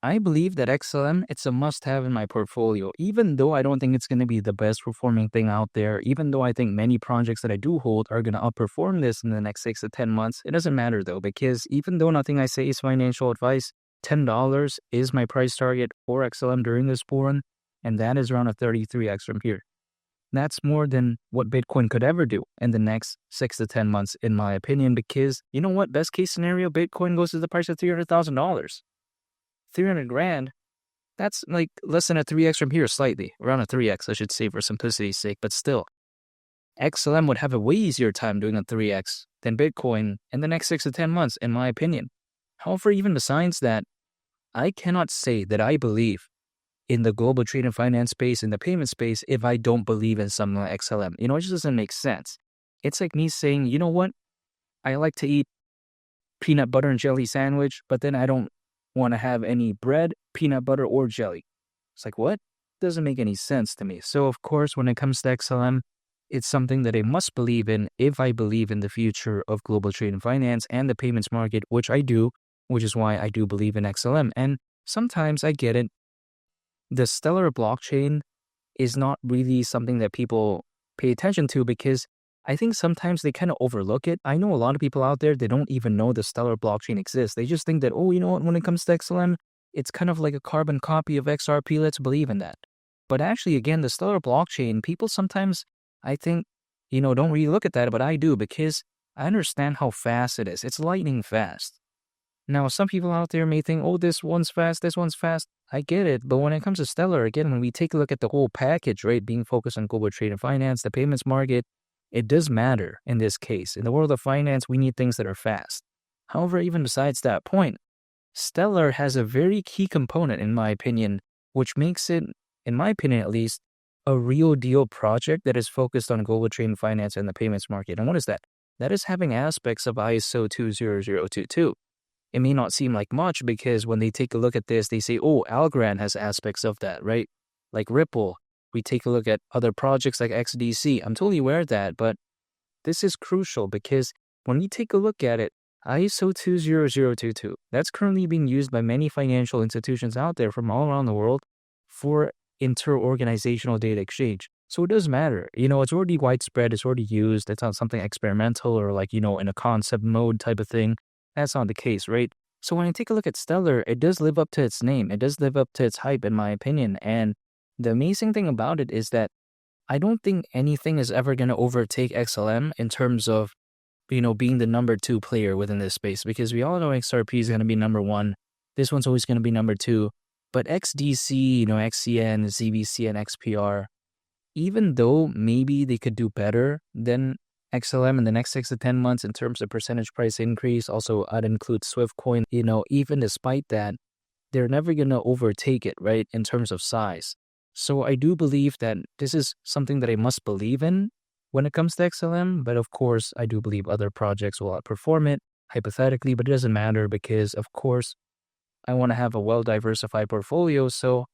I believe that XLM, it's a must-have in my portfolio, even though I don't think it's going to be the best performing thing out there, even though I think many projects that I do hold are going to outperform this in the next 6 to 10 months. It doesn't matter though, because even though nothing I say is financial advice, $10 is my price target for XLM during this bull run, and that is around a 33x from here. That's more than what Bitcoin could ever do in the next 6 to 10 months, in my opinion, because you know what? Best case scenario, Bitcoin goes to the price of $300,000. 300 grand, that's like less than a 3x from here, slightly. Around a 3x, I should say, for simplicity's sake. But still, XLM would have a way easier time doing a 3x than Bitcoin in the next 6 to 10 months, in my opinion. However, even besides that, I cannot say that I believe in the global trade and finance space, in the payment space, if I don't believe in something like XLM. You know, it just doesn't make sense. It's like me saying, you know what? I like to eat peanut butter and jelly sandwich, but then I don't want to have any bread, peanut butter, or jelly. It's like, what? Doesn't make any sense to me. So, of course, when it comes to XLM, it's something that I must believe in if I believe in the future of global trade and finance and the payments market, which I do, which is why I do believe in XLM. And sometimes I get it. The Stellar blockchain is not really something that people pay attention to because I think sometimes they kind of overlook it. I know a lot of people out there, they don't even know the Stellar blockchain exists. They just think that, oh, you know what, when it comes to XLM, it's kind of like a carbon copy of XRP. Let's believe in that. But actually, again, the Stellar blockchain, people sometimes, I think, don't really look at that, but I do because I understand how fast it is. It's lightning fast. Now, some people out there may think, oh, this one's fast, this one's fast. I get it. But when it comes to Stellar, again, when we take a look at the whole package, right, being focused on global trade and finance, the payments market, it does matter in this case. In the world of finance, we need things that are fast. However, even besides that point, Stellar has a very key component, in my opinion, which makes it, in my opinion at least, a real deal project that is focused on global trade and finance and the payments market. And what is that? That is having aspects of ISO 20022. It may not seem like much because when they take a look at this, they say, oh, Algorand has aspects of that, right? Like Ripple. We take a look at other projects like XDC. I'm totally aware of that, but this is crucial because when we take a look at it, ISO 20022, that's currently being used by many financial institutions out there from all around the world for inter-organizational data exchange. So it does matter. It's already widespread. It's already used. It's not something experimental or like, in a concept mode type of thing. That's not the case, right? So when I take a look at Stellar, it does live up to its name. It does live up to its hype, in my opinion. And the amazing thing about it is that I don't think anything is ever going to overtake XLM in terms of, being the number 2 player within this space, because we all know XRP is going to be number 1. This one's always going to be number 2. But XDC, XCN, ZVC, and XPR, even though maybe they could do better than XLM in the next 6 to 10 months in terms of percentage price increase, also I'd include Swiftcoin, even despite that, they're never going to overtake it, right, in terms of size. So I do believe that this is something that I must believe in when it comes to XLM, but of course, I do believe other projects will outperform it, hypothetically, but it doesn't matter because, of course, I want to have a well-diversified portfolio, so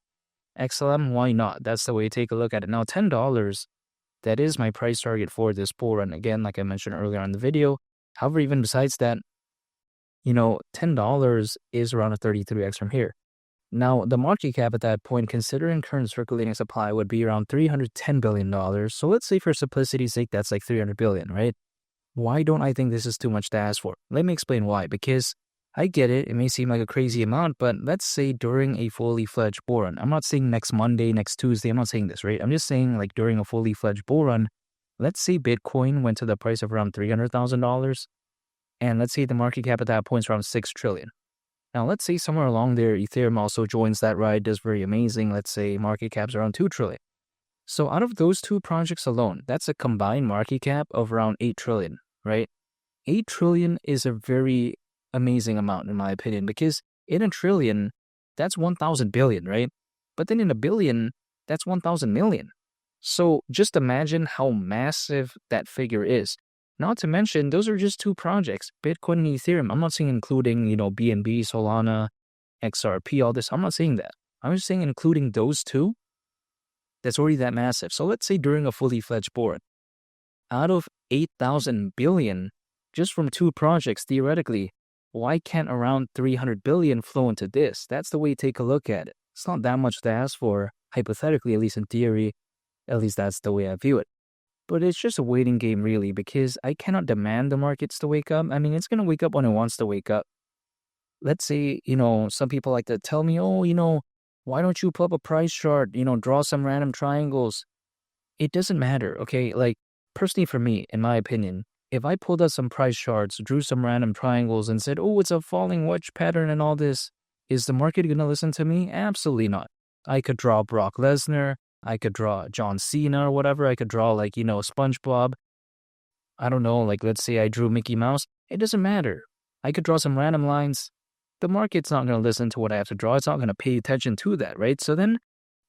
XLM, why not? That's the way to take a look at it. Now, $10, that is my price target for this bull run. Again, like I mentioned earlier in the video. However, even besides that, $10 is around a 33x from here. Now, the market cap at that point, considering current circulating supply, would be around $310 billion. So let's say for simplicity's sake, that's like $300 billion, right? Why don't I think this is too much to ask for? Let me explain why. Because I get it. It may seem like a crazy amount, but let's say during a fully fledged bull run. I'm not saying next Monday, next Tuesday. I'm not saying this, right? I'm just saying like during a fully fledged bull run, let's say Bitcoin went to the price of around $300,000. And let's say the market cap at that point is around 6 trillion. Now, let's say somewhere along there, Ethereum also joins that ride, does very amazing. Let's say market cap's around 2 trillion. So out of those two projects alone, that's a combined market cap of around 8 trillion, right? 8 trillion is a very amazing amount, in my opinion, because in a trillion, that's 1,000 billion, right? But then in a billion, that's 1,000 million. So just imagine how massive that figure is. Not to mention, those are just two projects, Bitcoin and Ethereum. I'm not saying including, BNB, Solana, XRP, all this. I'm not saying that. I'm just saying including those two, that's already that massive. So let's say during a fully fledged board, out of 8,000 billion, just from two projects, theoretically, why can't around 300 billion flow into this? That's the way to take a look at it. It's not that much to ask for, hypothetically, at least in theory. At least that's the way I view it. But it's just a waiting game, really, because I cannot demand the markets to wake up. I mean, it's going to wake up when it wants to wake up. Let's say, some people like to tell me, oh, why don't you pull up a price chart, draw some random triangles. It doesn't matter, okay? Like, personally for me, in my opinion, if I pulled out some price charts, drew some random triangles and said, oh, it's a falling wedge pattern and all this, is the market going to listen to me? Absolutely not. I could draw Brock Lesnar. I could draw John Cena or whatever. I could draw SpongeBob. I don't know, let's say I drew Mickey Mouse. It doesn't matter. I could draw some random lines. The market's not going to listen to what I have to draw. It's not going to pay attention to that, right? So then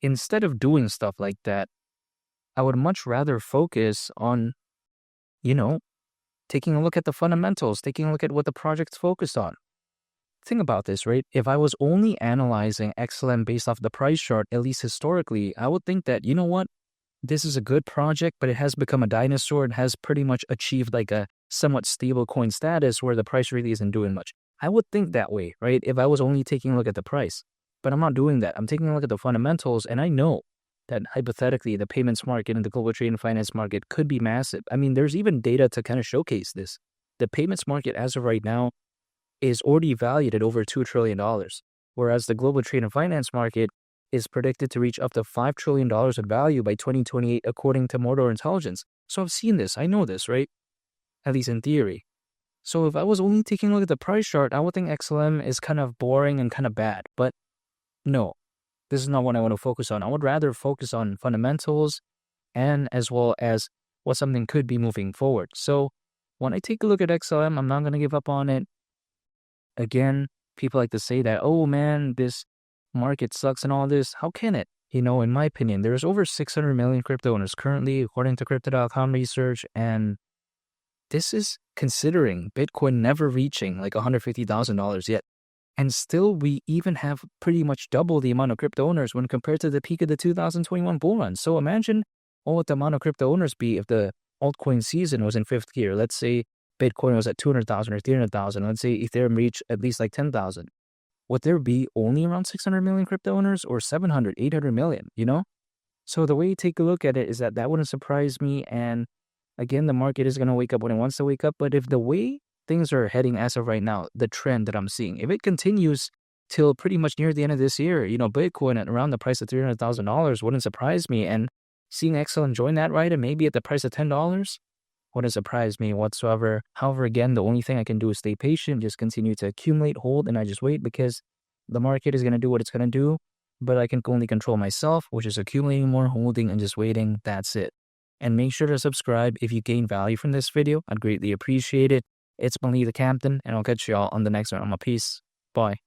instead of doing stuff like that, I would much rather focus on, taking a look at the fundamentals, taking a look at what the project's focused on. Think about this, right? If I was only analyzing XLM based off the price chart, at least historically, I would think that, this is a good project, but it has become a dinosaur and has pretty much achieved a somewhat stable coin status where the price really isn't doing much. I would think that way, right? If I was only taking a look at the price. But I'm not doing that. I'm taking a look at the fundamentals, and I know that hypothetically the payments market and the global trade and finance market could be massive. I mean, there's even data to kind of showcase this. The payments market as of right now is already valued at over $2 trillion, whereas the global trade and finance market is predicted to reach up to $5 trillion in value by 2028, according to Mordor Intelligence. So I've seen this. I know this, right? At least in theory. So if I was only taking a look at the price chart, I would think XLM is kind of boring and kind of bad. But no, this is not what I want to focus on. I would rather focus on fundamentals and as well as what something could be moving forward. So when I take a look at XLM, I'm not going to give up on it. Again, people like to say that, oh man, this market sucks and all this. How can it? In my opinion, there's over 600 million crypto owners currently, according to Crypto.com research, and this is considering Bitcoin never reaching $150,000 yet. And still, we even have pretty much double the amount of crypto owners when compared to the peak of the 2021 bull run. So imagine what would the amount of crypto owners be if the altcoin season was in fifth gear. Let's say Bitcoin was at 200,000 or 300,000. Let's say Ethereum reached at least 10,000. Would there be only around 600 million crypto owners or 700, 800 million, So the way you take a look at it is that wouldn't surprise me. And again, the market is going to wake up when it wants to wake up. But if the way things are heading as of right now, the trend that I'm seeing, if it continues till pretty much near the end of this year, Bitcoin at around the price of $300,000 wouldn't surprise me. And seeing XLM join that ride and maybe at the price of $10 wouldn't surprise me whatsoever. However, again, the only thing I can do is stay patient, just continue to accumulate, hold, and I just wait because the market is going to do what it's going to do. But I can only control myself, which is accumulating more, holding, and just waiting. That's it. And make sure to subscribe if you gain value from this video. I'd greatly appreciate it. It's Mali the Captain, and I'll catch y'all on the next one. Peace. Bye.